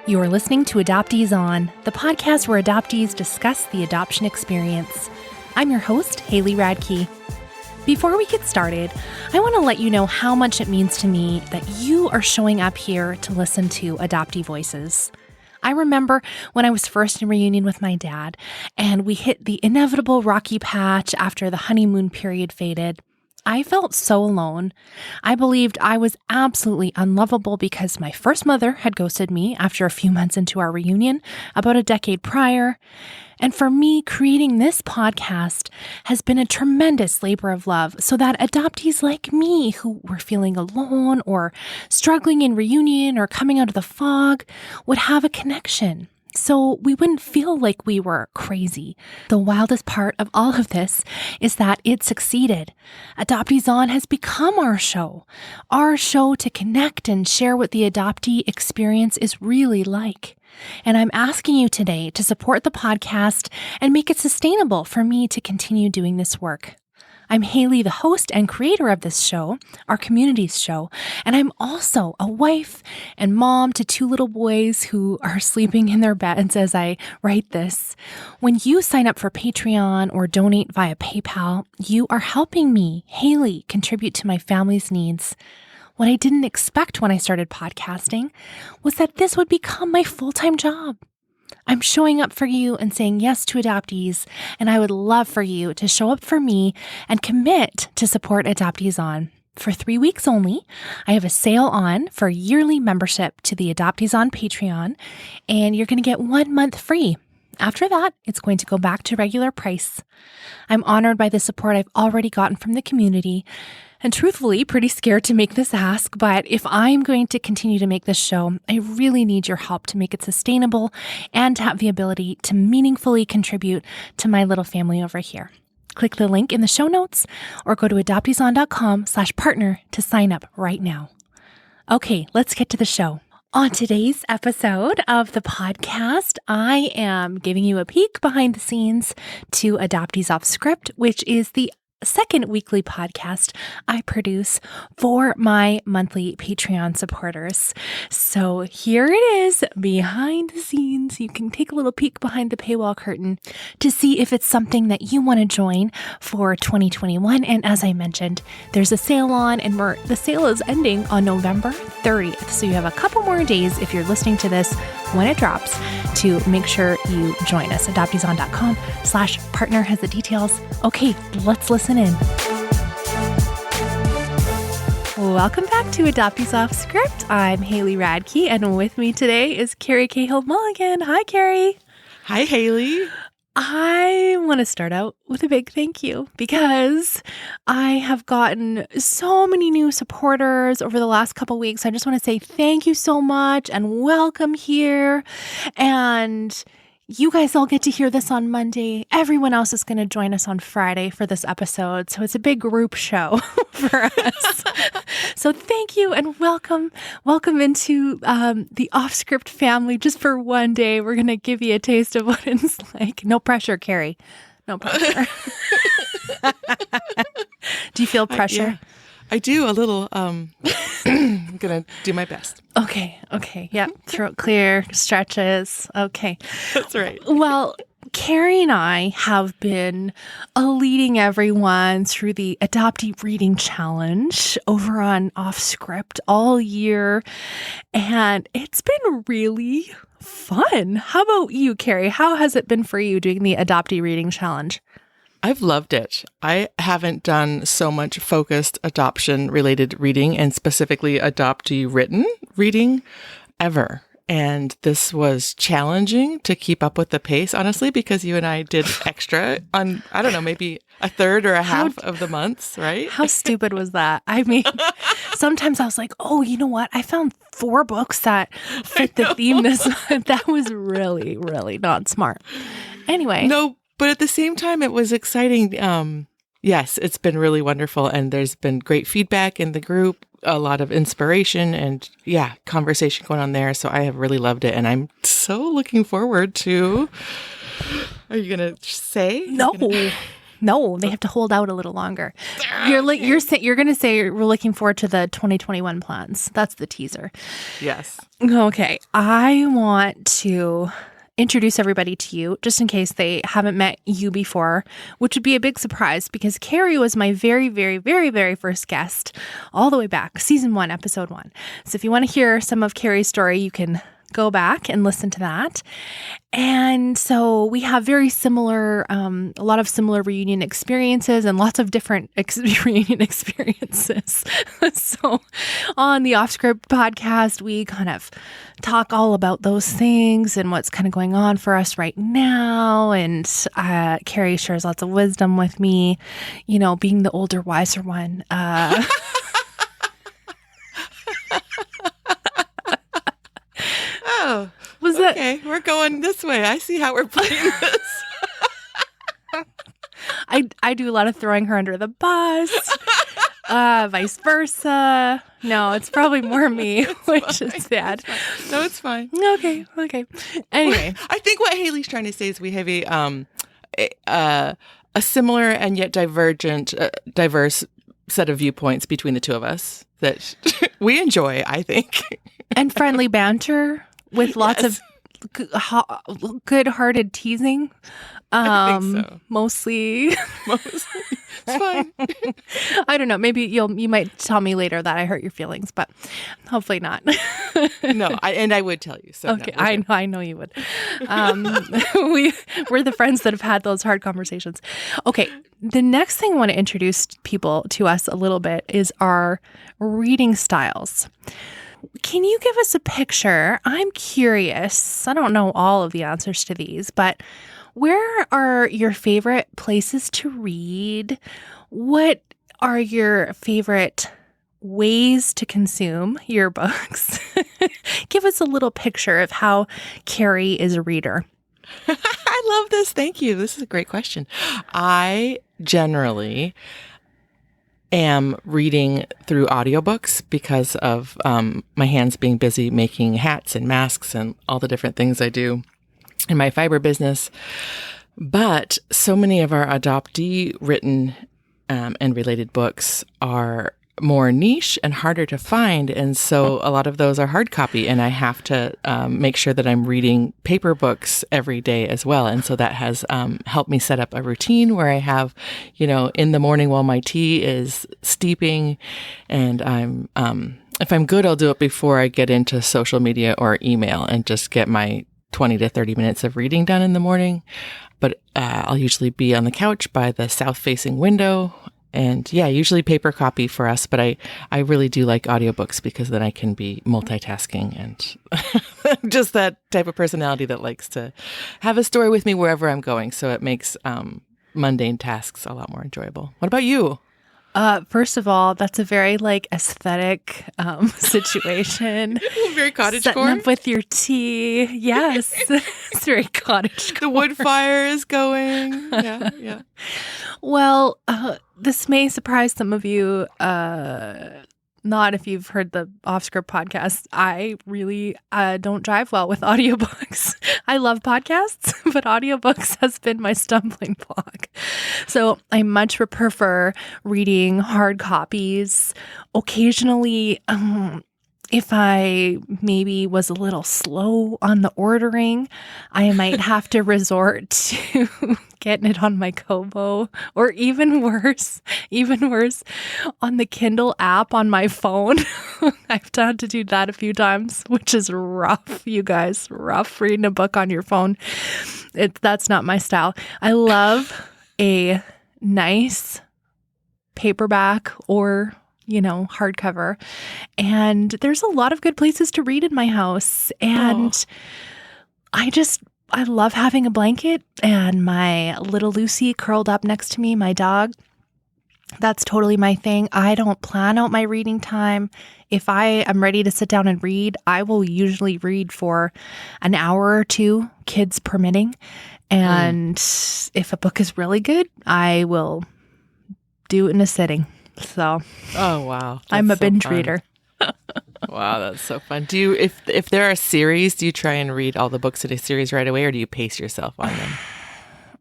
You are listening to Adoptees On, the podcast where adoptees discuss the adoption experience. I'm your host, Haley Radke. Before we get started, I want to let you know how much it means to me that you are showing up here to listen to adoptee voices. I remember when I was first in reunion with my dad, and we hit the inevitable rocky patch after the honeymoon period faded. I felt so alone. I believed I was absolutely unlovable because my first mother had ghosted me after a few months into our reunion about a decade prior. And for me, creating this podcast has been a tremendous labor of love so that adoptees like me who were feeling alone or struggling in reunion or coming out of the fog would have a connection. So we wouldn't feel like we were crazy. The wildest part of all of this is that it succeeded. Adoptees On has become our show to connect and share what the adoptee experience is really like. And I'm asking you today to support the podcast and make it sustainable for me to continue doing this work. I'm Haley, the host and creator of this show, our community's show, and I'm also a wife and mom to 2 little boys who are sleeping in their beds as I write this. When you sign up for Patreon or donate via PayPal, you are helping me, Haley, contribute to my family's needs. What I didn't expect when I started podcasting was that this would become my full-time job. I'm showing up for you and saying yes to adoptees, and I would love for you to show up for me and commit to support Adoptees On. For 3 weeks only, I have a sale on for yearly membership to the Adoptees On Patreon, and you're going to get 1 month free. After that, it's going to go back to regular price. I'm honored by the support I've already gotten from the community, and truthfully, pretty scared to make this ask, but if I'm going to continue to make this show, I really need your help to make it sustainable and to have the ability to meaningfully contribute to my little family over here. Click the link in the show notes or go to adopteeson.com/partner to sign up right now. Okay, let's get to the show. On today's episode of the podcast, I am giving you a peek behind the scenes to Adoptees Off Script, which is the second weekly podcast I produce for my monthly Patreon supporters. So here it is, behind the scenes. You can take a little peek behind the paywall curtain to see if it's something that you want to join for 2021. And as I mentioned, there's a sale on, and the sale is ending on November 30th. So you have a couple more days if you're listening to this when it drops to make sure you join us. adopteeson.com/partner has the details. Okay, let's listen in. Welcome back to Adoptees Off Script. I'm Haley Radke, and with me today is Carrie Cahill Mulligan. Hi, Carrie. Hi, Haley. I want to start out with a big thank you because I have gotten so many new supporters over the last couple weeks. I just want to say thank you so much and welcome here. And you guys all get to hear this on Monday. Everyone else is going to join us on Friday for this episode. So it's a big group show for us. So thank you and welcome. Welcome into the off-script family. Just for one day, we're going to give you a taste of what it's like. No pressure, Carrie. No pressure. Do you feel pressure? I do a little. I'm going to do my best. Okay. Yep. Throat clear, stretches. Okay. That's right. Well, Carrie and I have been leading everyone through the Adoptee Reading Challenge over on Off Script all year, and it's been really fun. How about you, Carrie? How has it been for you doing the Adoptee Reading Challenge? I've loved it. I haven't done so much focused adoption-related reading and specifically adoptee-written reading ever. And this was challenging to keep up with the pace, honestly, because you and I did extra on, I don't know, maybe a third or a half of the months, right? How stupid was that? I mean, sometimes I was like, oh, you know what? I found 4 books that fit the theme this month. That was really, really not smart. Anyway. No, but at the same time, it was exciting. Yes, it's been really wonderful. And there's been great feedback in the group, a lot of inspiration and conversation going on there. So I have really loved it. And I'm so looking forward to, are you going to say? No. No, they have to hold out a little longer. You're going to say we're looking forward to the 2021 plans. That's the teaser. Yes. Okay. I want to introduce everybody to you, just in case they haven't met you before, which would be a big surprise because Carrie was my very, very, very, very first guest all the way back, season 1, episode 1. So if you want to hear some of Carrie's story, you can go back and listen to that. And so we have very similar, a lot of similar reunion experiences and lots of different reunion experiences. So on the Off Script podcast, we kind of talk all about those things and what's kind of going on for us right now. And Carrie shares lots of wisdom with me, being the older, wiser one. Oh, okay. We're going this way. I see how we're playing this. I do a lot of throwing her under the bus, vice versa. No, it's probably more me, which is sad. No, it's fine. Okay. Anyway, I think what Haley's trying to say is we have a similar and yet diverse set of viewpoints between the two of us that we enjoy, I think. And friendly banter with lots of good-hearted teasing. I think so. Mostly. It's fine. I don't know. Maybe you might tell me later that I hurt your feelings, but hopefully not. No, I would tell you. So okay, no, I know you would. We're the friends that have had those hard conversations. Okay, the next thing I want to introduce people to us a little bit is our reading styles. Can you give us a picture? I'm curious. I don't know all of the answers to these, but where are your favorite places to read? What are your favorite ways to consume your books? Give us a little picture of how Carrie is a reader. I love this. Thank you. This is a great question. I generally am reading through audiobooks because of my hands being busy making hats and masks and all the different things I do in my fiber business. But so many of our adoptee written and related books are more niche and harder to find. And so a lot of those are hard copy, and I have to make sure that I'm reading paper books every day as well. And so that has helped me set up a routine where I have, in the morning while my tea is steeping, and if I'm good, I'll do it before I get into social media or email and just get my 20 to 30 minutes of reading done in the morning. But I'll usually be on the couch by the south-facing window. And yeah, usually paper copy for us, but I really do like audiobooks because then I can be multitasking and just that type of personality that likes to have a story with me wherever I'm going. So it makes mundane tasks a lot more enjoyable. What about you? First of all, that's a very aesthetic situation. Very cottagecore. Setting up with your tea. Yes, it's very cottagecore. The wood fire is going. Yeah. Well, this may surprise some of you. Not if you've heard the Off Script podcast. I really don't drive well with audiobooks. I love podcasts, but audiobooks has been my stumbling block. So I much prefer reading hard copies. Occasionally, if I maybe was a little slow on the ordering, I might have to resort to getting it on my Kobo, or even worse, on the Kindle app on my phone. I've had to do that a few times, which is rough, you guys. Rough reading a book on your phone. That's not my style. I love a nice paperback or hardcover. And there's a lot of good places to read in my house. And I love having a blanket and my little Lucy curled up next to me, my dog. That's totally my thing. I don't plan out my reading time. If I am ready to sit down and read, I will usually read for an hour or two, kids permitting. And if a book is really good, I will do it in a sitting. So, oh wow, I'm a binge reader. Wow, that's so fun. Do you, if there are series, do you try and read all the books in a series right away, or do you pace yourself on them?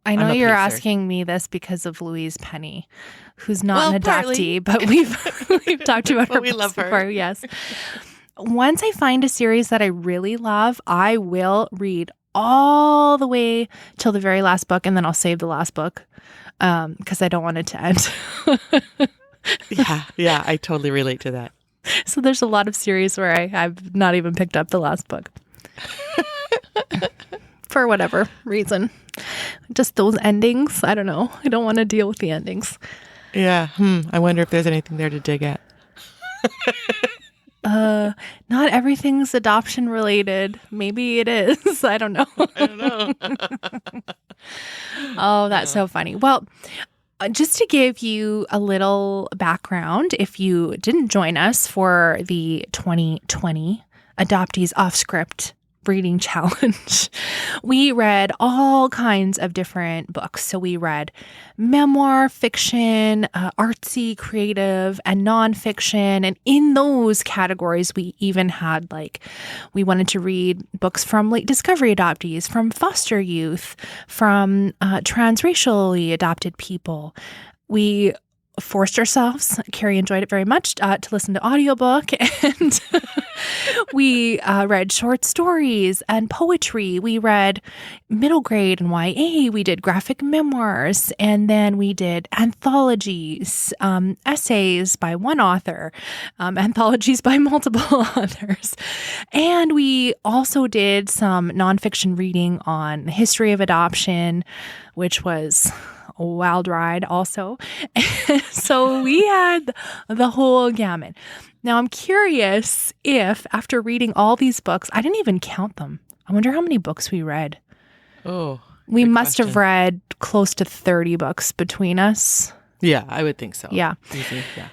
I know I'm a you're pacer. asking me this because of Louise Penny, who's not Well, an partly. adoptee, but we've talked about her But we books love her. before. Yes. Once I find a series that I really love, I will read all the way till the very last book, and then I'll save the last book because I don't want it to end. Yeah, I totally relate to that. So there's a lot of series where I've not even picked up the last book. For whatever reason. Just those endings. I don't know. I don't want to deal with the endings. Yeah. I wonder if there's anything there to dig at. Not everything's adoption related. Maybe it is. I don't know. I don't know. Oh, that's so funny. Well, just to give you a little background, if you didn't join us for the 2020 Adoptees Off Script Reading Challenge, we read all kinds of different books. So we read memoir, fiction, artsy, creative, and nonfiction. And in those categories, we even had we wanted to read books from late discovery adoptees, from foster youth, from transracially adopted people. We forced ourselves, Carrie enjoyed it very much, to listen to audiobook, and we read short stories and poetry. We read middle grade and YA. We did graphic memoirs, and then we did anthologies, essays by one author, anthologies by multiple authors. And we also did some nonfiction reading on the history of adoption, which was a wild ride also. So we had the whole gamut. Now I'm curious if after reading all these books, I didn't even count them. I wonder how many books we read. Oh, we good must question. have read close to 30 books between us. Yeah, I would think so. Yeah. Easy. Yeah.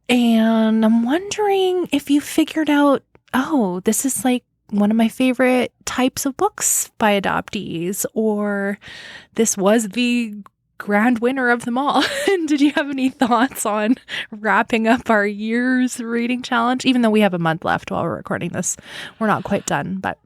And I'm wondering if you figured out, oh, this is one of my favorite types of books by adoptees, or this was the grand winner of them all. And did you have any thoughts on wrapping up our year's reading challenge? Even though we have a month left while we're recording this, we're not quite done. But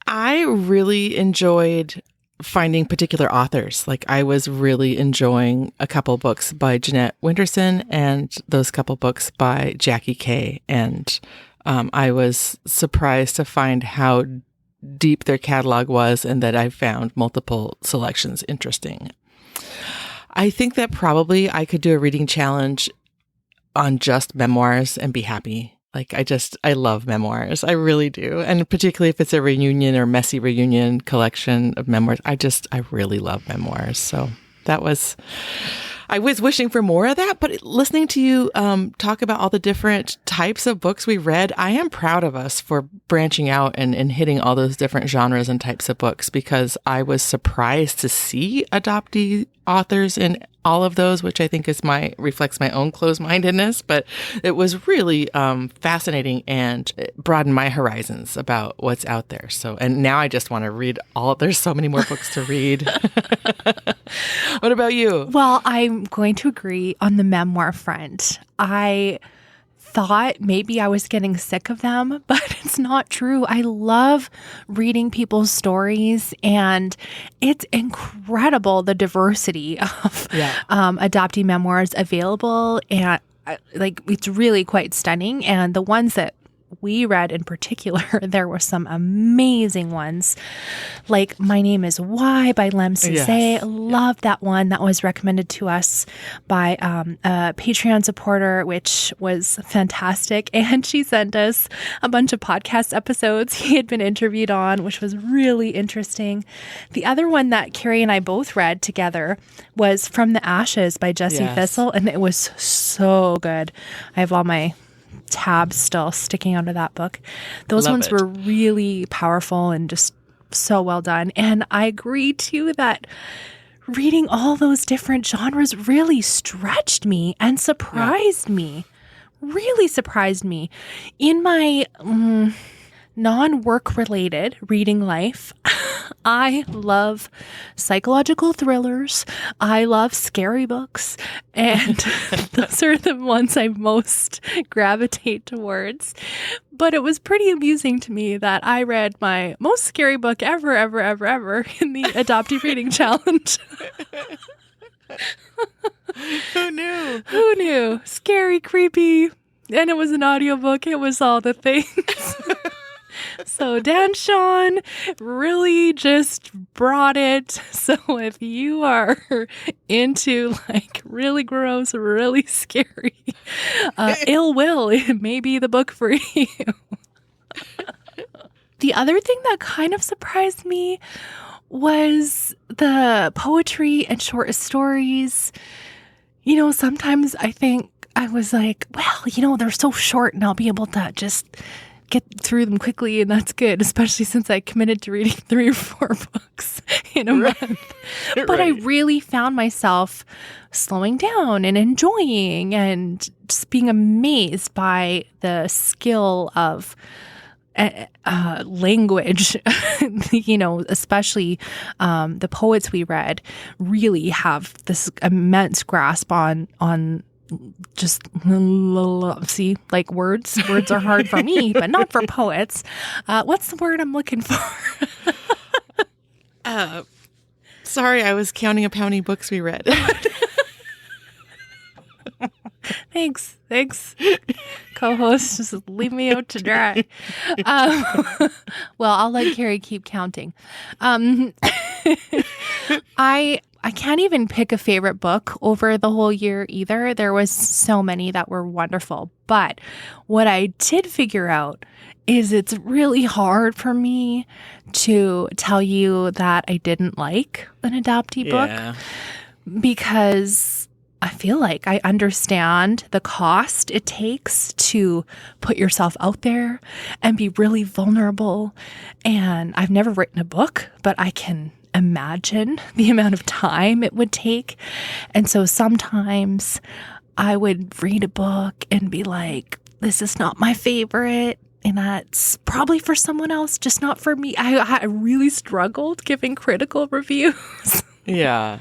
I really enjoyed finding particular authors. I was really enjoying a couple books by Jeanette Winterson and those couple books by Jackie Kay. And I was surprised to find how deep their catalog was, and that I found multiple selections interesting. I think that probably I could do a reading challenge on just memoirs and be happy. I love memoirs. I really do. And particularly if it's a reunion or messy reunion collection of memoirs, I really love memoirs. So I was wishing for more of that, but listening to you talk about all the different types of books we read, I am proud of us for branching out and hitting all those different genres and types of books, because I was surprised to see adoptee authors in all of those, which I think reflects my own closed-mindedness, but it was really fascinating and it broadened my horizons about what's out there. So, and now I just want to read there's so many more books to read. What about you? well, I'm going to agree on the memoir front. I thought maybe I was getting sick of them, but it's not true. I love reading people's stories, and it's incredible the diversity of adoptee memoirs available, and it's really quite stunning. And the ones that we read in particular, there were some amazing ones, like My Name is Why by Lem Suzette. Yes. Love that one. That was recommended to us by a Patreon supporter, which was fantastic. And she sent us a bunch of podcast episodes he had been interviewed on, which was really interesting. The other one that Carrie and I both read together was From the Ashes by Jessie Thistle, and it was so good. I have all my tabs still sticking out of that book. Those ones were really powerful and just so well done. And I agree too that reading all those different genres really stretched me and surprised me. Really surprised me. In my non-work related reading life, I love psychological thrillers. I love scary books. And those are the ones I most gravitate towards. But it was pretty amusing to me that I read my most scary book ever in the Adoptee Reading Challenge. Who knew? Who knew? Scary, creepy. And it was an audiobook. It was all the things. So Dan Sean really just brought it. So if you are into like really gross, really scary, Ill Will, it may be the book for you. The other thing that kind of surprised me was the poetry and short stories. You know, sometimes I think I was like, well, you know, they're so short and I'll be able to just get through them quickly, and that's good, especially since I committed to reading 3 or 4 books in a month. But I really found myself slowing down and enjoying and just being amazed by the skill of language. You know, especially the poets we read really have this immense grasp on just see, like words are hard for me, but not for poets. What's the word I'm looking for? Sorry, I was counting up how many books we read. Thanks co-host, just leave me out to dry. Well, I'll let Carrie keep counting. I can't even pick a favorite book over the whole year either. There was so many that were wonderful. But what I did figure out is it's really hard for me to tell you that I didn't like an adoptee book, because I feel like I understand the cost it takes to put yourself out there and be really vulnerable. And I've never written a book, but I can imagine the amount of time it would take. And so sometimes I would read a book and be like, this is not my favorite. And that's probably for someone else, just not for me. I really struggled giving critical reviews. Yeah.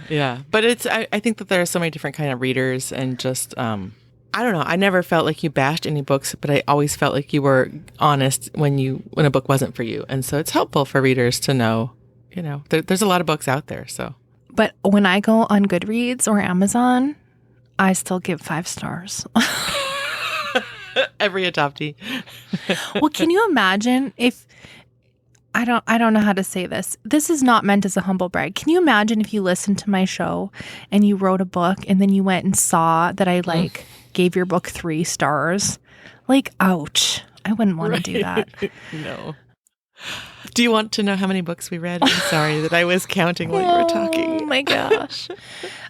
But I think that there are so many different kind of readers, and just, I don't know. I never felt like you bashed any books, but I always felt like you were honest when a book wasn't for you. And so it's helpful for readers to know, you know, there's a lot of books out there. So, but when I go on Goodreads or Amazon, I still give 5 stars. Every adoptee. Well, can you imagine if I don't know how to say this. This is not meant as a humble brag. Can you imagine if you listened to my show and you wrote a book and then you went and saw that I gave your book 3 stars? Like, ouch. I wouldn't want to do that. No. Do you want to know how many books we read? I'm sorry that I was counting while you were talking. Oh my gosh.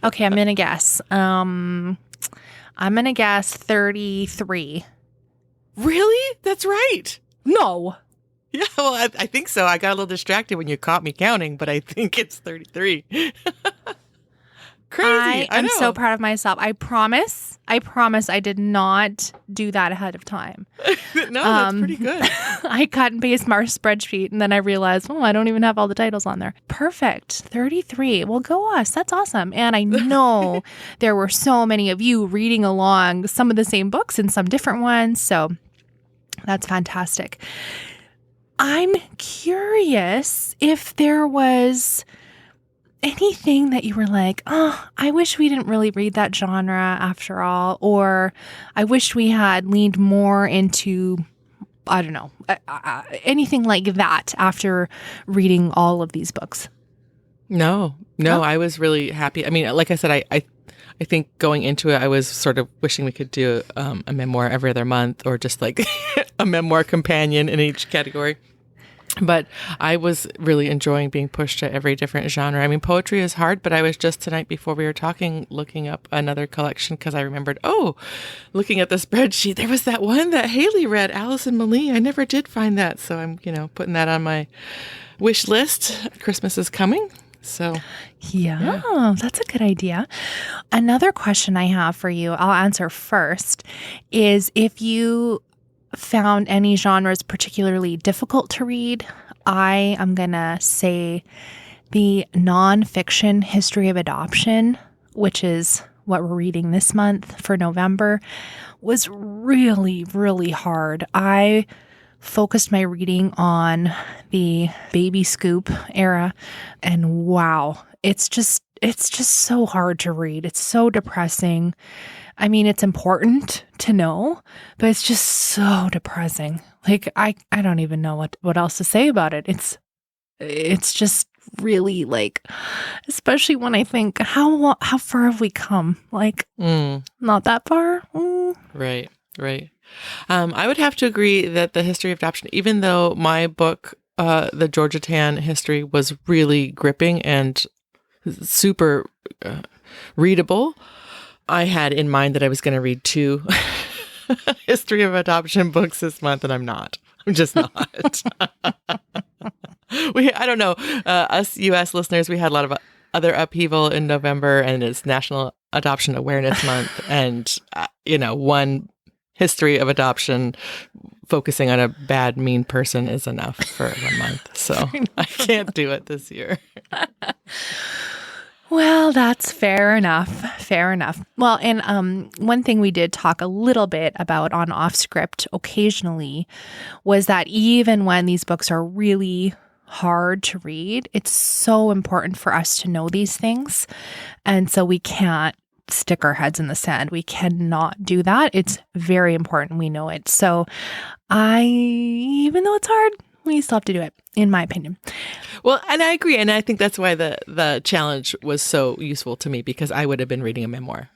Okay, I'm going to guess. I'm going to guess 33. Really? That's right. No. Yeah, well, I think so. I got a little distracted when you caught me counting, but I think it's 33. Crazy. I am so proud of myself. I promise I did not do that ahead of time. No, that's pretty good. I cut and paste my spreadsheet, and then I realized, I don't even have all the titles on there. Perfect. 33. Well, go us. That's awesome. And I know there were so many of you reading along some of the same books and some different ones. So that's fantastic. I'm curious if there was anything that you were like, I wish we didn't really read that genre after all, or I wish we had leaned more into, I don't know, anything like that after reading all of these books. No, I was really happy. I mean, like I said, I think going into it, I was sort of wishing we could do a memoir every other month, or just like a memoir companion in each category. But I was really enjoying being pushed to every different genre. I mean, poetry is hard, but I was just tonight before we were talking looking up another collection because I remembered, looking at the spreadsheet, there was that one that Haley read, Alice and Mulligan. I never did find that. So I'm, putting that on my wish list. Christmas is coming. So, yeah, that's a good idea. Another question I have for you, I'll answer first, is if you found any genres particularly difficult to read I am going to say the nonfiction history of adoption, which is what we're reading this month for November, was really, really hard. I focused my reading on the baby scoop era, and wow, it's just so hard to read. It's so depressing. I mean, it's important to know, but it's just so depressing. Like, I don't even know what else to say about it. It's just really, like, especially when I think how far have we come? Like, not that far. Right. I would have to agree that the history of adoption, even though my book, the Georgetown history, was really gripping and super readable, I had in mind that I was going to read 2 history of adoption books this month, and I'm not. I'm just not. I don't know. Us U.S. listeners, we had a lot of other upheaval in November, and it's National Adoption Awareness Month, and one history of adoption focusing on a bad, mean person is enough for 1 month. So I can't do it this year. Well, that's fair enough. Fair enough. Well, and one thing we did talk a little bit about on Off Script occasionally was that even when these books are really hard to read, it's so important for us to know these things. And so we can't stick our heads in the sand. We cannot do that. It's very important we know it. So even though it's hard, we still have to do it, in my opinion. Well, and I agree. And I think that's why the challenge was so useful to me, because I would have been reading a memoir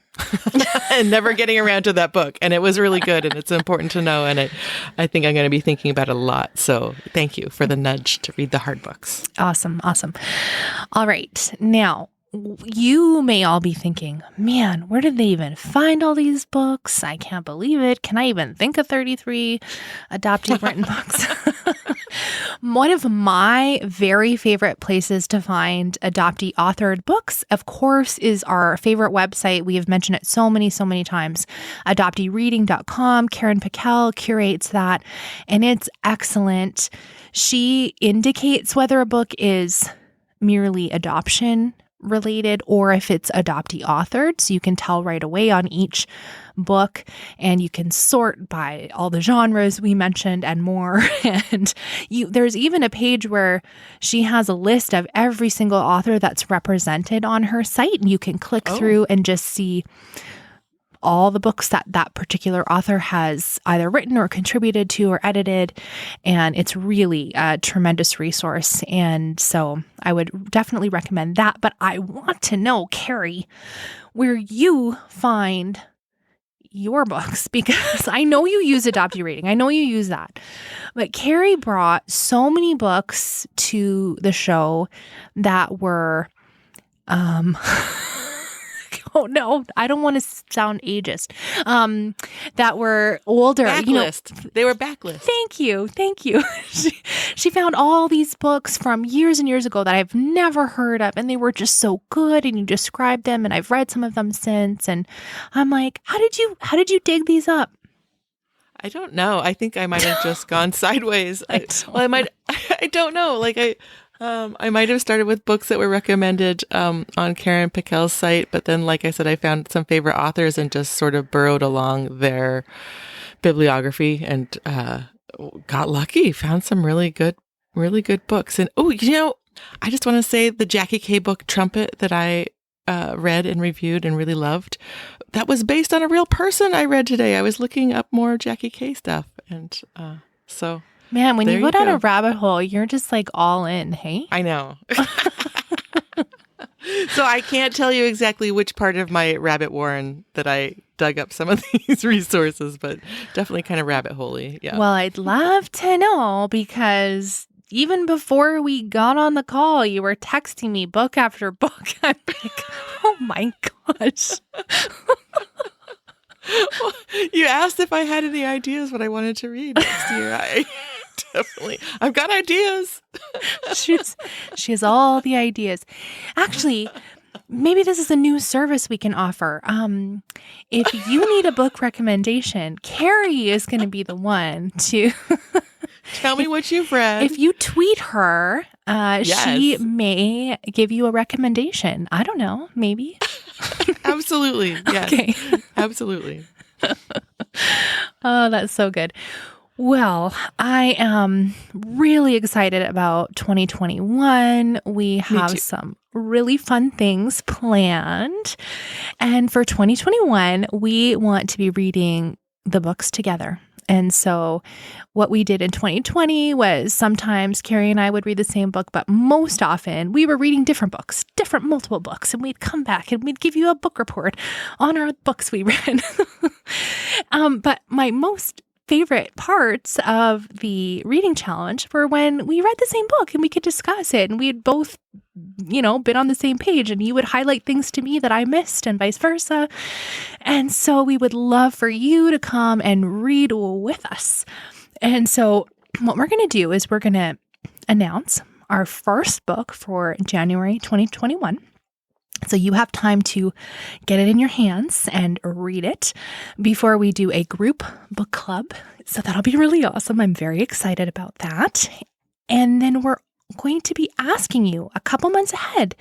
and never getting around to that book. And it was really good, and it's important to know. And I think I'm going to be thinking about it a lot. So thank you for the nudge to read the hard books. Awesome. All right. Now, you may all be thinking, man, where did they even find all these books? I can't believe it. Can I even think of 33 adoptee written books? One of my very favorite places to find adoptee-authored books, of course, is our favorite website. We have mentioned it so many times, adopteereading.com. Karen Cahill curates that, and it's excellent. She indicates whether a book is merely adoption related or if it's adoptee authored. So you can tell right away on each book, and you can sort by all the genres we mentioned and more. And there's even a page where she has a list of every single author that's represented on her site, and you can click through and just see all the books that particular author has either written or contributed to or edited. And it's really a tremendous resource. And so I would definitely recommend that. But I want to know, Carrie, where you find your books, because I know you use adoptee rating. I know you use that. But Carrie brought so many books to the show that were oh no, I don't want to sound ageist. That were older. Backlist. They were backlist. Thank you. She found all these books from years and years ago that I've never heard of, and they were just so good, and you described them, and I've read some of them since, and I'm like, how did you dig these up? I don't know. I think I might have just gone sideways. I don't know. I might have started with books that were recommended on Karen Cahill's site, but then, like I said, I found some favorite authors and just sort of burrowed along their bibliography and got lucky. Found some really good books. And I just want to say the Jackie Kay book Trumpet that I read and reviewed and really loved, that was based on a real person I read today. I was looking up more Jackie Kay stuff, and so. Man, when you go down a rabbit hole, you're just like all in, hey? I know. So I can't tell you exactly which part of my rabbit warren that I dug up some of these resources, but definitely kind of rabbit hole-y. Yeah. Well, I'd love to know, because even before we got on the call, you were texting me book after book. I'm like, oh my gosh. Well, you asked if I had any ideas what I wanted to read next year. Definitely. I've got ideas. She has all the ideas. Actually, maybe this is a new service we can offer. If you need a book recommendation, Carrie is going to be the one to Tell me what you've read. If you tweet her, she Yes. may give you a recommendation. I don't know, maybe. Absolutely. Yes. Okay. Absolutely. Oh, that's so good. Well, I am really excited about 2021. We have too. some really fun things planned. And for 2021, we want to be reading the books together. And so what we did in 2020 was sometimes Carrie and I would read the same book, but most often we were reading different books, multiple books, and we'd come back and we'd give you a book report on our books we read. But my most favorite parts of the reading challenge were when we read the same book and we could discuss it, and we had both, been on the same page, and you would highlight things to me that I missed and vice versa. And so we would love for you to come and read with us. And so what we're going to do is we're going to announce our first book for January 2021. So you have time to get it in your hands and read it before we do a group book club. So that'll be really awesome. I'm very excited about that. And then we're going to be asking you a couple months ahead,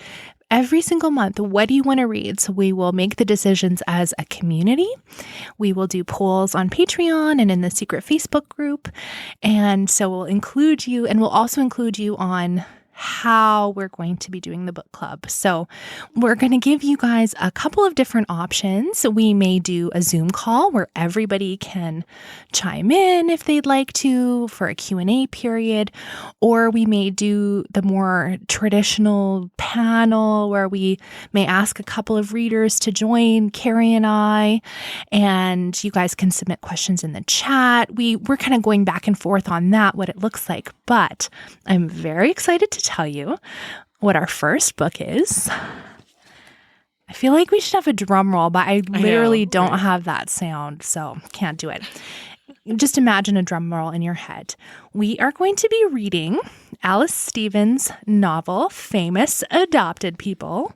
every single month, what do you want to read? So we will make the decisions as a community. We will do polls on Patreon and in the secret Facebook group. And so we'll include you, and we'll also include you on how we're going to be doing the book club. So we're going to give you guys a couple of different options. We may do a Zoom call where everybody can chime in if they'd like to for a Q&A period, or we may do the more traditional panel where we may ask a couple of readers to join Carrie and I, and you guys can submit questions in the chat. We're kind of going back and forth on that, what it looks like, but I'm very excited to tell you what our first book is. I feel like we should have a drum roll, but I literally don't have that sound, so can't do it. Just imagine a drum roll in your head. We are going to be reading Alice Stevens' novel, Famous Adopted People.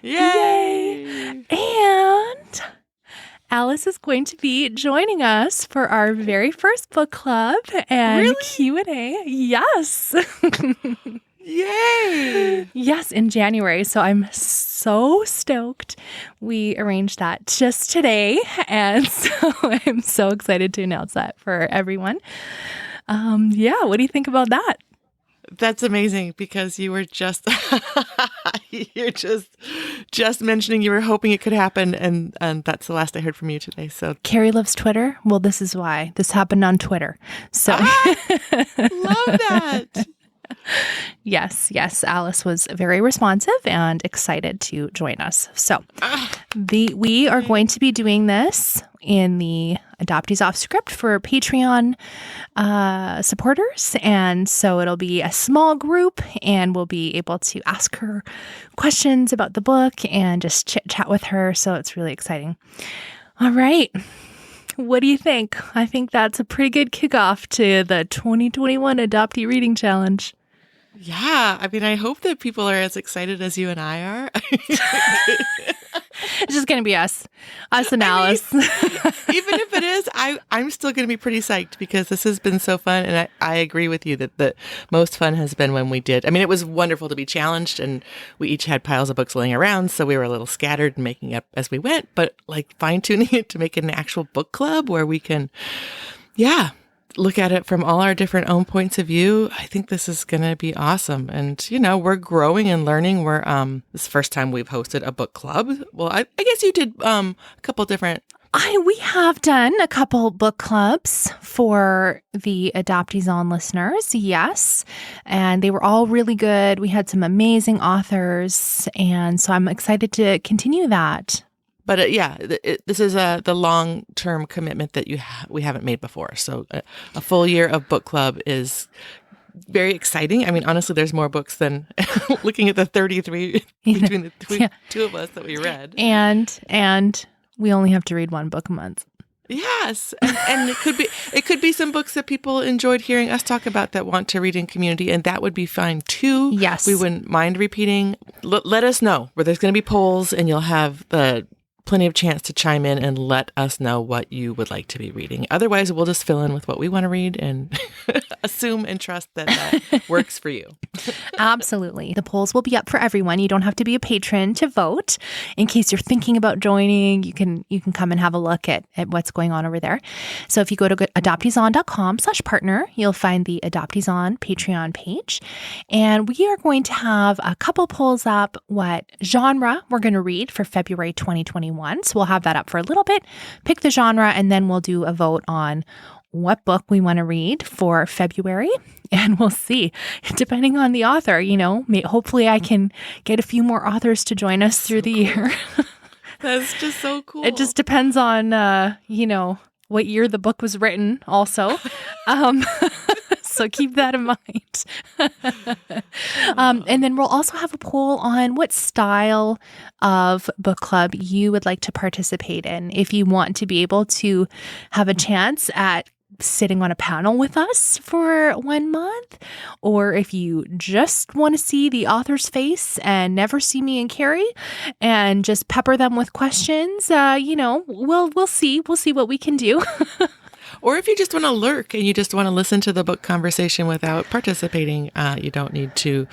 Yay! And Alice is going to be joining us for our very first book club and Q&A. Yes. Yay! Yes, in January. So I'm so stoked. We arranged that just today. And so I'm so excited to announce that for everyone. What do you think about that? That's amazing, because you were just you're just mentioning you were hoping it could happen, and that's the last I heard from you today. So Carrie loves Twitter. Well, this is why. This happened on Twitter. So love that. Yes. Alice was very responsive and excited to join us. So we are going to be doing this in the Adoptees Off script for Patreon supporters. And so it'll be a small group, and we'll be able to ask her questions about the book and just chit-chat with her. So it's really exciting. All right. What do you think? I think that's a pretty good kickoff to the 2021 Adoptee Reading Challenge. Yeah. I mean, I hope that people are as excited as you and I are. It's just going to be us and Alice. Even if it is, I'm still going to be pretty psyched, because this has been so fun. And I agree with you that the most fun has been when we did. I mean, it was wonderful to be challenged, and we each had piles of books laying around. So we were a little scattered and making up as we went, but like fine tuning it to make it an actual book club where we can, look at it from all our different own points of view. I think this is going to be awesome. And, we're growing and learning. This is the first time we've hosted a book club. Well, I guess you did a couple different. We have done a couple book clubs for the Adoptees On listeners. Yes. And they were all really good. We had some amazing authors. And so I'm excited to continue that. But this is the long-term commitment that we haven't made before. So a full year of book club is very exciting. I mean, honestly, there's more books than looking at the 33 between the two of us that we read. And we only have to read one book a month. Yes. And it could be some books that people enjoyed hearing us talk about that want to read in community, and that would be fine too. Yes. We wouldn't mind repeating. Let us know where there's going to be polls, and you'll have the plenty of chance to chime in and let us know what you would like to be reading. Otherwise, we'll just fill in with what we want to read and assume and trust that that works for you. Absolutely. The polls will be up for everyone. You don't have to be a patron to vote. In case you're thinking about joining, you can come and have a look at what's going on over there. So if you go to adopteeson.com/partner, you'll find the Adoptees On Patreon page. And we are going to have a couple polls up, what genre we're going to read for February 2021. So we'll have that up for a little bit, pick the genre, and then we'll do a vote on what book we want to read for February. And we'll see, depending on the author, hopefully I can get a few more authors to join us through the year. That's just so cool. It just depends on, what year the book was written also. So keep that in mind. And then we'll also have a poll on what style of book club you would like to participate in. If you want to be able to have a chance at sitting on a panel with us for 1 month, or if you just want to see the author's face and never see me and Carrie and just pepper them with questions, we'll see what we can do. Or if you just want to lurk and you just want to listen to the book conversation without participating, you don't need to.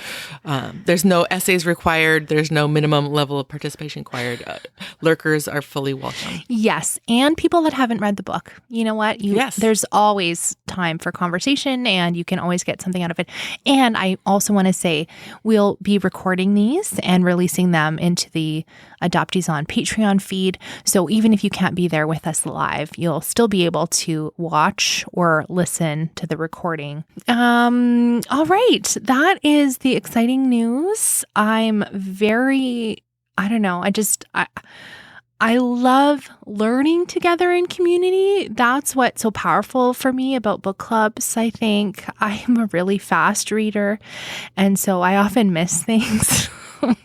There's no essays required. There's no minimum level of participation required. Lurkers are fully welcome. Yes. And people that haven't read the book. You know what? Yes. There's always time for conversation and you can always get something out of it. And I also want to say we'll be recording these and releasing them into the Adoptees On Patreon feed. So even if you can't be there with us live, you'll still be able to watch or listen to the recording. All right. That is the exciting news. I'm very, I love learning together in community. That's what's so powerful for me about book clubs. I think I'm a really fast reader, and so I often miss things.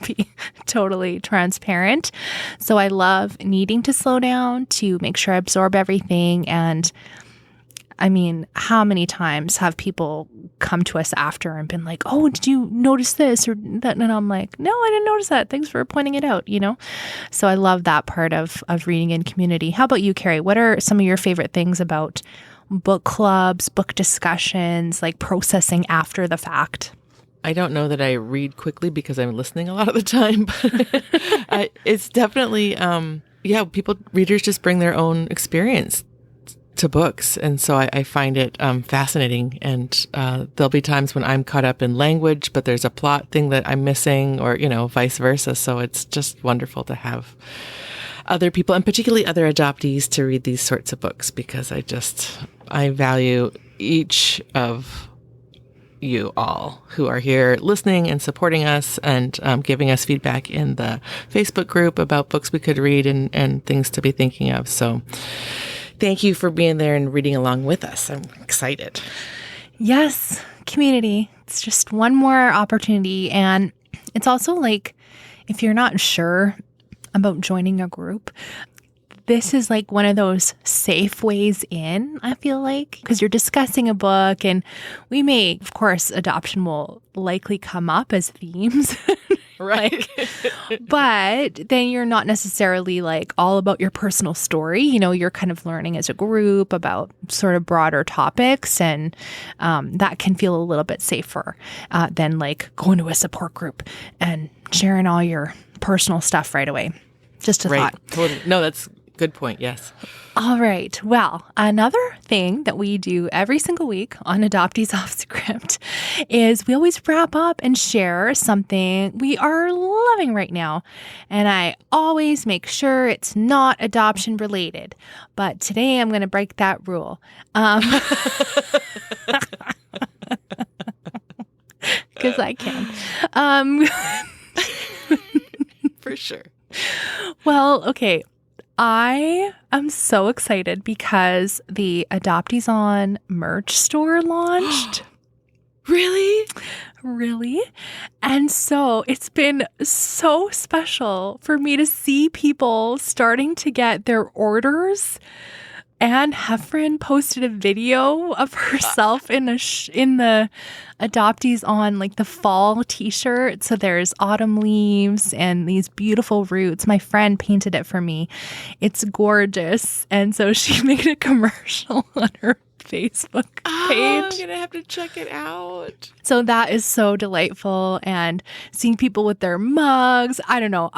Be totally transparent. So I love needing to slow down to make sure I absorb everything. And I mean, how many times have people come to us after and been like, oh, did you notice this or that? And I'm like, no, I didn't notice that. Thanks for pointing it out, So I love that part of reading in community. How about you, Carrie? What are some of your favorite things about book clubs, book discussions, like processing after the fact? I don't know that I read quickly because I'm listening a lot of the time, but it's definitely, readers just bring their own experience to books. And so I find it fascinating. And there'll be times when I'm caught up in language, but there's a plot thing that I'm missing or, vice versa. So it's just wonderful to have other people and particularly other adoptees to read these sorts of books because I value each of you all who are here listening and supporting us and giving us feedback in the Facebook group about books we could read and things to be thinking of. So thank you for being there and reading along with us. I'm excited. Yes, community. It's just one more opportunity. And it's also like, if you're not sure about joining a group, this is like one of those safe ways in, I feel like, because you're discussing a book and of course, adoption will likely come up as themes. Right. But then you're not necessarily like all about your personal story. You're kind of learning as a group about sort of broader topics. And that can feel a little bit safer than like going to a support group and sharing all your personal stuff right away. Just a thought. Totally. No, that's good point. Yes. All right. Well, another thing that we do every single week on Adoptees Off Script is we always wrap up and share something we are loving right now. And I always make sure it's not adoption related. But today I'm going to break that rule. Because I can. For sure. Well, okay. I am so excited because the Adoptees On merch store launched. Really? Really? And so it's been so special for me to see people starting to get their orders Anne Heffron posted a video of herself in the Adoptees On, like the fall t-shirt. So there's autumn leaves and these beautiful roots. My friend painted it for me. It's gorgeous. And so she made a commercial on her Facebook page. Oh, I'm gonna have to check it out. So that is so delightful, and seeing people with their mugs. I don't know.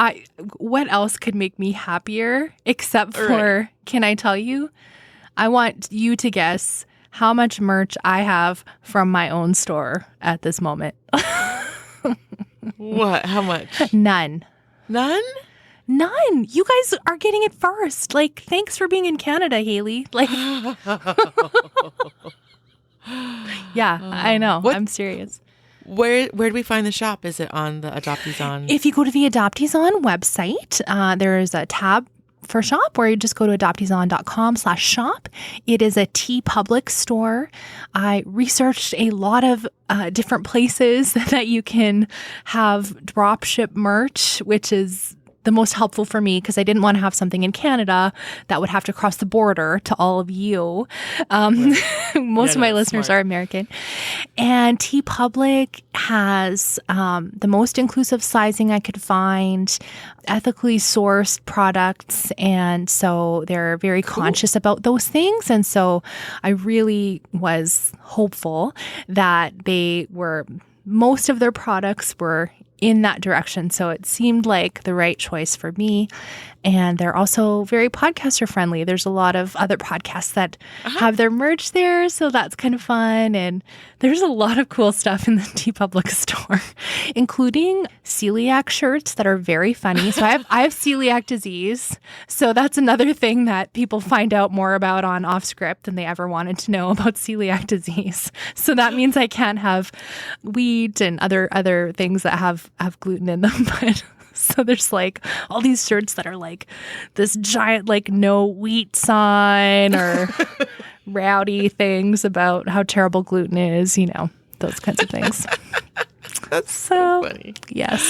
What else could make me happier except for, Can I tell you? I want you to guess how much merch I have from my own store at this moment. What? How much? None. None? None. You guys are getting it first. Like, thanks for being in Canada, Haley. Like, yeah, I know. What? I'm serious. Where do we find the shop? Is it on the Adoptees On? If you go to the Adoptees On website, there's a tab for shop, where you just go to adopteeson.com/shop. It is a TeePublic store. I researched a lot of different places that you can have drop ship merch, which is the most helpful for me because I didn't want to have something in Canada that would have to cross the border to all of you. Most of my listeners are American. And TeePublic has the most inclusive sizing I could find, ethically sourced products. And so they're very conscious about those things. And so I really was hopeful that most of their products were in that direction. So it seemed like the right choice for me. And they're also very podcaster friendly. There's a lot of other podcasts that have their merch there. So that's kind of fun. And there's a lot of cool stuff in the TeePublic store, including celiac shirts that are very funny. So I have celiac disease. So that's another thing that people find out more about on Off Script than they ever wanted to know about celiac disease. So that means I can't have wheat and other things that have gluten in them. But so there's like all these shirts that are like this giant like no wheat sign or rowdy things about how terrible gluten is, those kinds of things. That's so funny. Yes.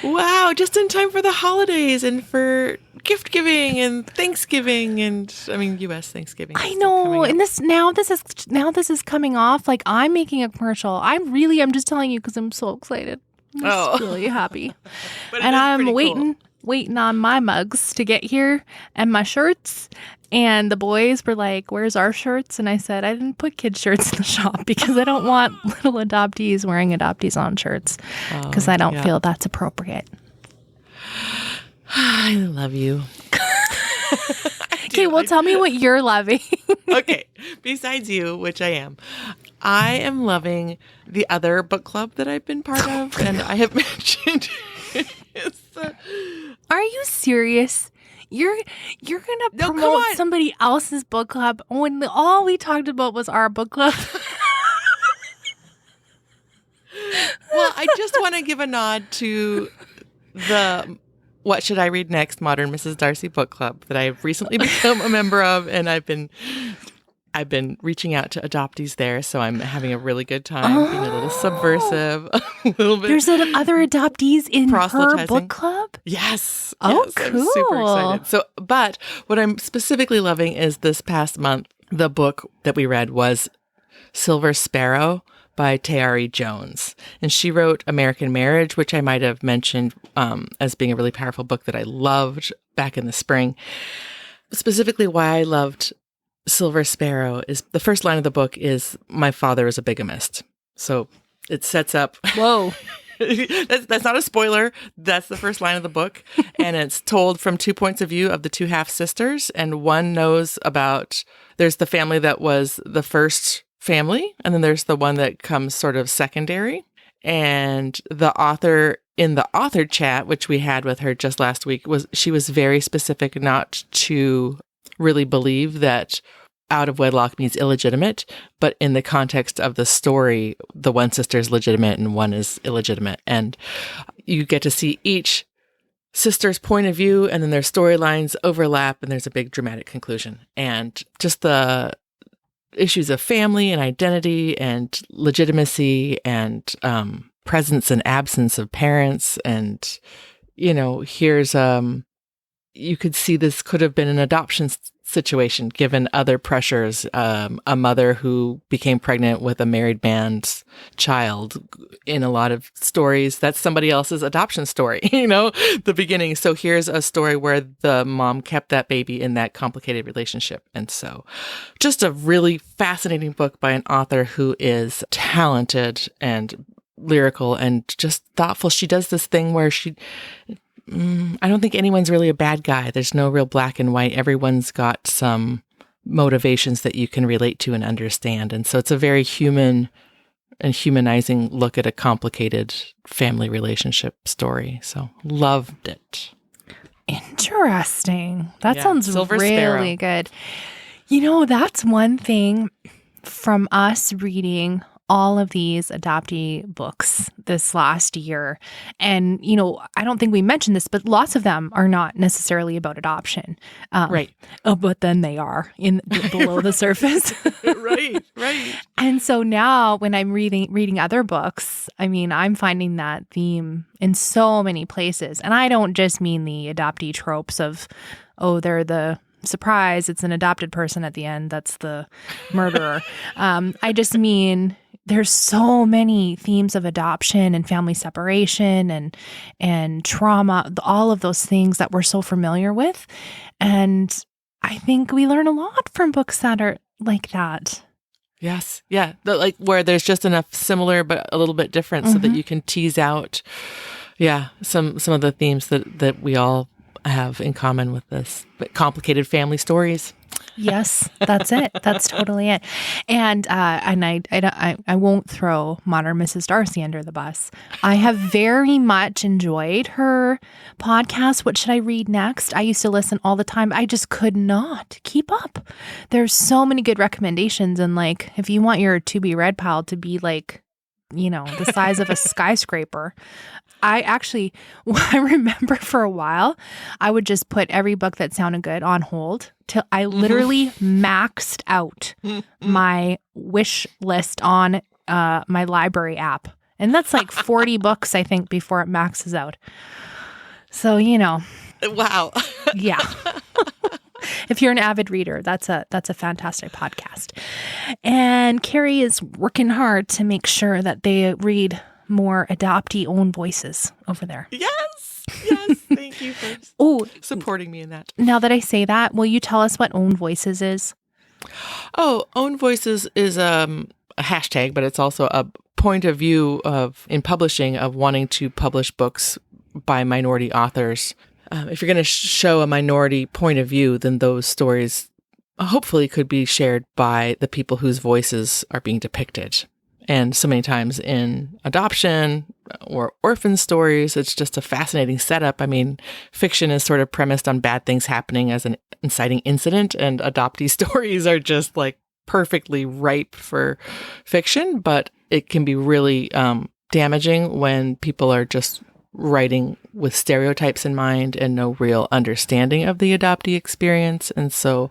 Wow, just in time for the holidays and for gift giving and Thanksgiving and US Thanksgiving. I know. And this is coming off. Like, I'm making a commercial. I'm just telling you because I'm so excited. I'm just really happy. And I'm waiting on my mugs to get here and my shirts. And the boys were like, "Where's our shirts?" And I said, "I didn't put kids' shirts in the shop because I don't want little adoptees wearing Adoptees On shirts because I don't feel that's appropriate." I love you. Okay, well, tell me what you're loving. Okay, besides you, which I am loving the other book club that I've been part of, and I have mentioned. Are you serious? You're gonna promote somebody else's book club when all we talked about was our book club? Well, I just want to give a nod to the What Should I Read Next? Modern Mrs. Darcy book club that I've recently become a member of, and I've been reaching out to adoptees there, so I'm having a really good time being a little subversive, a little bit. There's other adoptees in her book club? Yes. Oh, yes, cool. I'm super excited. So, but what I'm specifically loving is this past month, the book that we read was Silver Sparrow by Tayari Jones. And she wrote American Marriage, which I might have mentioned as being a really powerful book that I loved back in the spring. Specifically, why I loved Silver Sparrow is the first line of the book is, "My father is a bigamist." So it sets up. Whoa. That's not a spoiler. That's the first line of the book. And it's told from two points of view of the two half sisters. And one knows about, there's the family that was the first family, and then there's the one that comes sort of secondary. And the author in the author chat, which we had with her just last week, she was very specific not to really believe that out of wedlock means illegitimate, but in the context of the story, the one sister is legitimate and one is illegitimate. And you get to see each sister's point of view, and then their storylines overlap, and there's a big dramatic conclusion. And just the issues of family and identity and legitimacy and presence and absence of parents. And, here's you could see this could have been an adoption situation, given other pressures. A mother who became pregnant with a married man's child. In a lot of stories, that's somebody else's adoption story, the beginning. So here's a story where the mom kept that baby in that complicated relationship. And so just a really fascinating book by an author who is talented and lyrical and just thoughtful. She does this thing where I don't think anyone's really a bad guy. There's no real black and white. Everyone's got some motivations that you can relate to and understand. And so it's a very human and humanizing look at a complicated family relationship story. So loved it. Interesting. That sounds Silver really Sparrow. good. That's one thing from us reading all of these adoptee books this last year. And, I don't think we mentioned this, but lots of them are not necessarily about adoption. Right. But then they are below the surface. Right. And so now when I'm reading other books, I'm finding that theme in so many places. And I don't just mean the adoptee tropes of, they're the surprise, it's an adopted person at the end, that's the murderer. I just mean there's so many themes of adoption and family separation and trauma, all of those things that we're so familiar with. And I think we learn a lot from books that are like that. Yes. Yeah. Where there's just enough similar, but a little bit different so that you can tease out, some of the themes that we all have in common with this, but complicated family stories. Yes, that's it. That's totally it. And I won't throw modern Mrs. Darcy under the bus. I have very much enjoyed her podcast. What should I read next? I used to listen all the time. I just could not keep up. There's so many good recommendations. And if you want your to be read pile to be the size of a skyscraper, I remember for a while, I would just put every book that sounded good on hold till I literally maxed out my wish list on my library app. And that's 40 books, I think, before it maxes out. So, Wow. Yeah. If you're an avid reader, that's a fantastic podcast. And Carrie is working hard to make sure that they read more adoptee-owned voices over there. Yes. Thank you for supporting me in that. Now that I say that, will you tell us what owned voices is? Oh, owned voices is a hashtag, but it's also a point of view in publishing of wanting to publish books by minority authors. If you're going to show a minority point of view, then those stories hopefully could be shared by the people whose voices are being depicted. And so many times in adoption or orphan stories, it's just a fascinating setup. Fiction is sort of premised on bad things happening as an inciting incident, and adoptee stories are just perfectly ripe for fiction, but it can be really damaging when people are just writing with stereotypes in mind and no real understanding of the adoptee experience. And so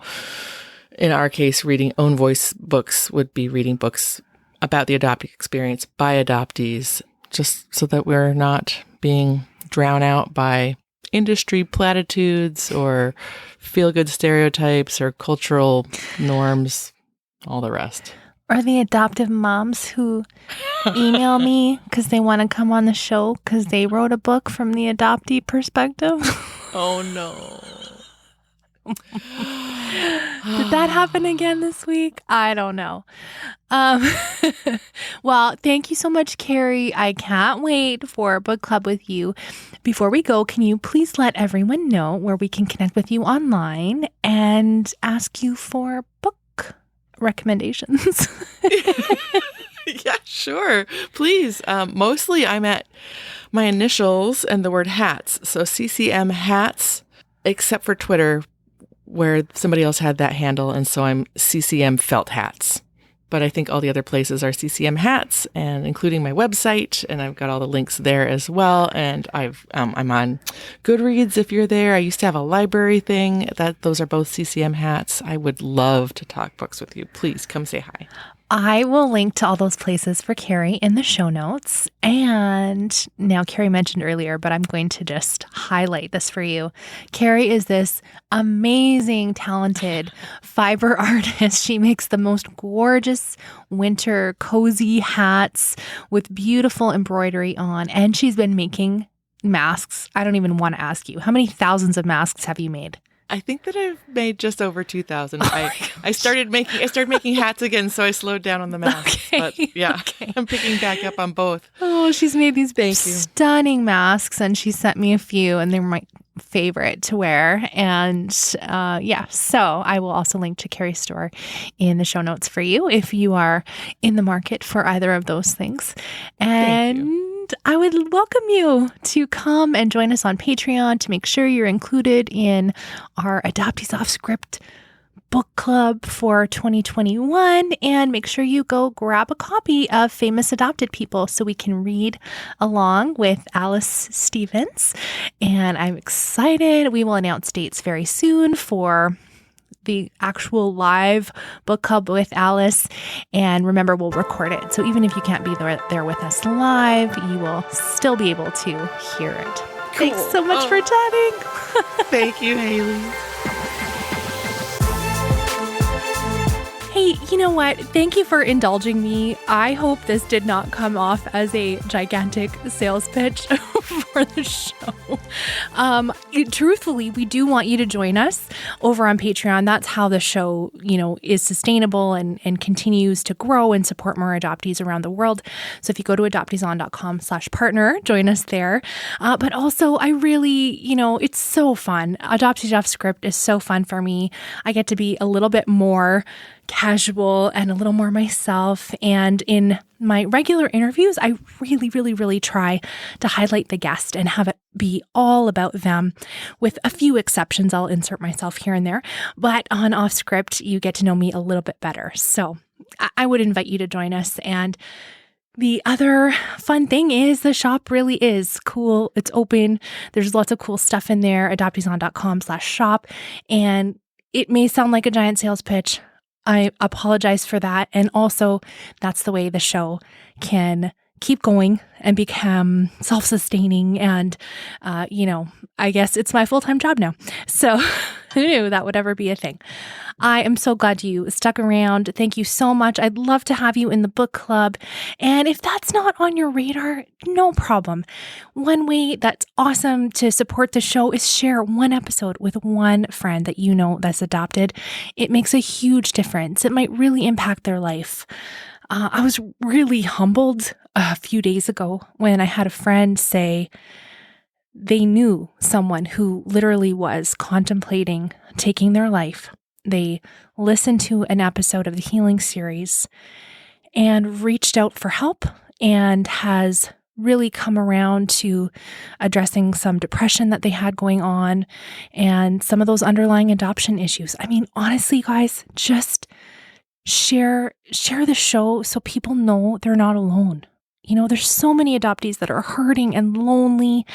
in our case, reading own voice books would be reading books about the adoptee experience by adoptees, just so that we're not being drowned out by industry platitudes or feel-good stereotypes or cultural norms, all the rest. Or the adoptive moms who email me because they want to come on the show because they wrote a book from the adoptee perspective. Oh, no. Did that happen again this week? I don't know. Well, thank you so much, Carrie. I can't wait for book club with you. Before we go, can you please let everyone know where we can connect with you online and ask you for book recommendations? Yeah, sure. Please. Mostly I'm at my initials and the word hats. So CCM hats, except for Twitter, where somebody else had that handle. And so I'm CCM felt hats. But I think all the other places are CCM hats, and including my website. And I've got all the links there as well. And I'm on Goodreads if you're there. I used to have a library thing. Those are both CCM hats. I would love to talk books with you. Please come say hi. I will link to all those places for Carrie in the show notes. And now Carrie mentioned earlier, but I'm going to just highlight this for you. Carrie is this amazing, talented fiber artist. She makes the most gorgeous winter cozy hats with beautiful embroidery on. And she's been making masks. I don't even want to ask you. How many thousands of masks have you made? I think that I've made just over 2,000. I started making hats again, so I slowed down on the masks. Okay. But yeah, okay. I'm picking back up on both. Oh, she's made these stunning masks, and she sent me a few, and they were my favorite to wear. And so I will also link to Carrie's store in the show notes for you if you are in the market for either of those things. And thank you. I would welcome you to come and join us on Patreon to make sure you're included in our Adoptees Off Script book club for 2021, and make sure you go grab a copy of Famous Adopted People so we can read along with Alice Stevens. And I'm excited. We will announce dates very soon for the actual live book club with Alice. And remember, we'll record it. So even if you can't be there with us live, you will still be able to hear it. Cool. Thanks so much for chatting. Thank you, Haley. Hey, you know what? Thank you for indulging me. I hope this did not come off as a gigantic sales pitch for the show. Truthfully, we do want you to join us over on Patreon. That's how the show, is sustainable and continues to grow and support more adoptees around the world. So if you go to adopteeson.com/partner, join us there. But also, I really, it's so fun. Adoptees Off Script is so fun for me. I get to be a little bit more casual and a little more myself. And in my regular interviews, I really, really, really try to highlight the guest and have it be all about them. With a few exceptions, I'll insert myself here and there. But on Off Script, you get to know me a little bit better. So I would invite you to join us. And the other fun thing is the shop really is cool. It's open. There's lots of cool stuff in there. adopteeson.com/shop. And it may sound like a giant sales pitch. I apologize for that. And also, that's the way the show can keep going and become self-sustaining. And, I guess it's my full-time job now. So who knew that would ever be a thing? I am so glad you stuck around. Thank you so much. I'd love to have you in the book club. And if that's not on your radar, no problem. One way that's awesome to support the show is share one episode with one friend that you know that's adopted. It makes a huge difference. It might really impact their life. I was really humbled a few days ago when I had a friend say they knew someone who literally was contemplating taking their life. They listened to an episode of the Healing series and reached out for help and has really come around to addressing some depression that they had going on and some of those underlying adoption issues. I mean, honestly, guys, just share the show so people know they're not alone. There's so many adoptees that are hurting and lonely,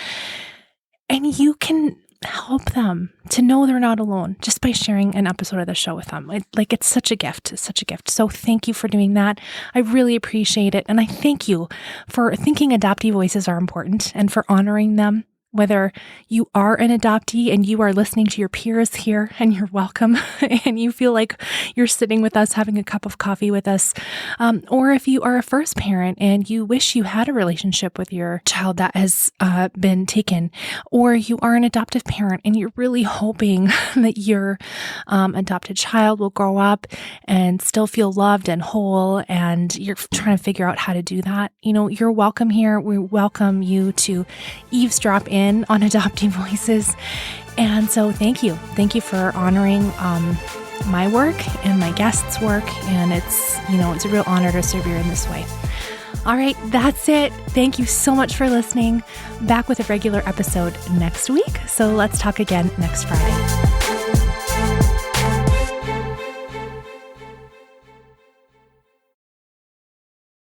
and you can help them to know they're not alone just by sharing an episode of the show with them. It's such a gift. It's such a gift. So thank you for doing that. I really appreciate it. And I thank you for thinking adoptee voices are important and for honoring them. Whether you are an adoptee and you are listening to your peers here and you're welcome and you feel like you're sitting with us having a cup of coffee with us, or if you are a first parent and you wish you had a relationship with your child that has been taken, or you are an adoptive parent and you're really hoping that your adopted child will grow up and still feel loved and whole, and you're trying to figure out how to do that, you're welcome here. We welcome you to eavesdrop in on Adoptee Voices. And so thank you. Thank you for honoring my work and my guests' work. And it's a real honor to serve you in this way. All right, that's it. Thank you so much for listening. Back with a regular episode next week. So let's talk again next Friday.